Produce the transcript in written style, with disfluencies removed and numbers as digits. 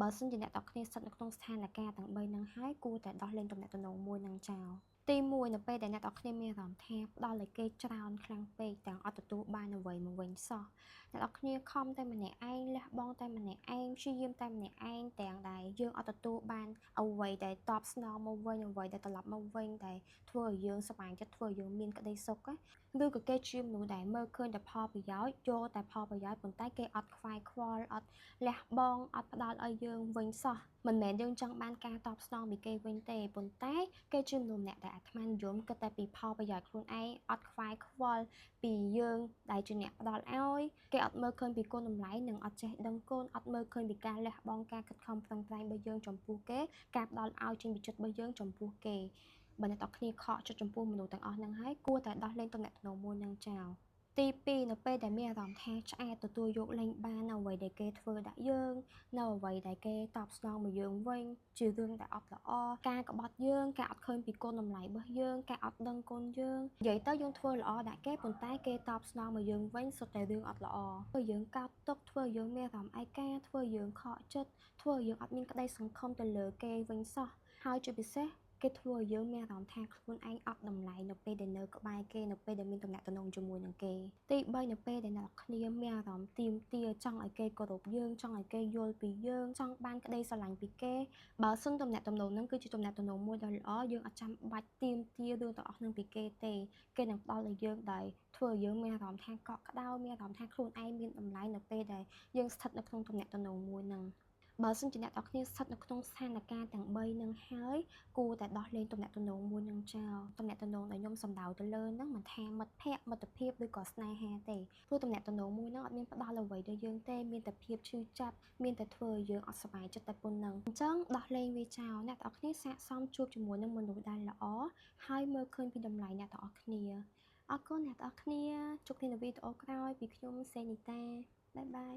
បើសិនជាអ្នកទាំងគ្នាស្ថិតនៅក្នុងស្ថានភាពទាំង3នឹងហើយគួរតែដោះលែងទំនាក់ទំនងមួយនឹងចោលទី1នៅពេលដែលអ្នកទាំងគ្នាមានអារម្មណ៍ថាផ្ដល់ឲ្យគេច្រើនខ្លាំងពេកទាំងអត់ទទួលបានអ្វីមកវិញសោះអ្នកទាំងគ្នាខំតែម្នាក់ឯងលះបង់តែម្នាក់ឯងព្យាយាមតែម្នាក់ឯងទាំងដែលយើងអត់ទទួលបានអ្វីដែលតបស្នងមកវិញអ្វីដែលត្រឡប់មកវិញដែលធ្វើឲ្យយើងសប្បាយចិត្តធ្វើឲ្យយើងមានក្តីសុខឬក៏គេជាមនុស្សដែលមើលឃើញតែផលប្រយោជន៍យកតែផលប្រយោជន៍ប៉ុន្តែគេអត់ខ្វាយខ្វល់អត់លះបង់អត់ផ្ដល់ឲ្យយើងវិញសោះមិនមែនយើងចង់បានការតបស្នងពីគេវិញទេប៉ុន្តែគេជាមនុស្សម្នាក់ដែលអាត្មានិយមគិតតែពីផលប្រយោជន៍ខ្លួនឯងអត់ខ្វាយខ្វល់ពីយើងដែលជាអ្នកផ្ដល់ឲ្យគេអត់មើលឃើញពីគុណតម្លៃនិងអត់ចេះដឹងគុណអត់មើលឃើញពីការលះបង់ការខិតខំប្រឹងប្រែងរបស់យើងចំពោះគេការផ្ដល់ឲ្យចេញពីចិត្តរបស់យើងចំពោះគេបើអ្នកទាំងគ្នាខកចិត្តចំពោះមនុស្សទាំងអស់ហ្នឹងហើយគួរតែដោះលែងទំនាក់ទំនងមួយនឹងចោលទី2នៅពេលដែលមានអារម្មណ៍ថាឆ្អែតទទួលយកលែងបាននៅអ្វីដែលគេធ្វើដាក់យើងនៅអ្វីដែលគេតបស្នងមកយើងវិញជារឿងដែលអត់ល្អការក្បត់យើងការអត់ឃើញពីគុណតម្លៃរបស់យើងការអត់ដឹងគុណយើងនិយាយទៅយើងធ្វើល្អដាក់គេប៉ុន្តែគេតបស្នងមកយើងវិញសុទ្ធតែរឿងអត់ល្អធ្វើយើងកោតទុកធ្វើយើងមានអារម្មណ៍ឯកាធ្វើយើងខកចិត្តធ្វើយើងអត់មានក្តីសង្ឃឹមទៅលើគេវិញសោះហើយជាពិសេសគេធ្វើឲ្យយើងមានអារម្មណ៍ថាខ្លួនឯងអត់តម្លៃនៅពេលដែលនៅក្បែរគេនៅពេលដែលមានទំនាក់ទំនងជាមួយនឹងគេទី3នៅពេលដែលអ្នកគ្នាមានអារម្មណ៍ទាមទារចង់ឲ្យគេគោរពយើងចង់ឲ្យគេយល់ពីយើងចង់បានក្តីស្រឡាញ់ពីគេបើសិនទំនាក់ទំនងហ្នឹងគឺជាទំនាក់ទំនងមួយដ៏ល្អយើងអត់ចាំបាច់ទាមទាររឿងទាំងអស់ហ្នឹងពីគេទេគេនឹងផ្ដល់ឲ្យយើងដោយធ្វើឲ្យយើងមានអារម្មណ៍ថាកក់ក្ដៅមានអារម្មណ៍ថាខ្លួនឯងមានតម្លៃនៅពេលដែលយើងស្ថិតនៅក្នុងទំនាក់ទំនងមួយហ្នឹងបើសិនជាអ្នកទាំងគ្នាស្ថិតនៅក្នុងស្ថានភាពទាំង3នឹងហើយគួរតែដោះលែងទំនាក់ទំនងមួយនឹងចោលទំនាក់ទំនងដែលខ្ញុំសំដៅទៅលើហ្នឹងមិនថាមិត្តភ័ក្តិមិត្តភាពឬក៏ស្នេហាទេព្រោះទំនាក់ទំនងមួយហ្នឹងអត់មានផ្ដល់អ្វីដល់យើងទេមានតែភាពឈឺចាប់មានតែធ្វើឲ្យយើងអត់សប្បាយចិត្តតែប៉ុណ្ណឹងអញ្ចឹងដោះលែងវាចោលអ្នកទាំងគ្នាសាកសមជួបជាមួយនឹងមនុស្សដែលល្អហើយមើលឃើញពីតម្លៃអ្នកទាំងអស់គ្នាអរគុណអ្នកទាំងអស់គ្នាជួបគ្នានៅវីដេអូក្រោយពីខ្ញុំសេនីតាបាយបាយ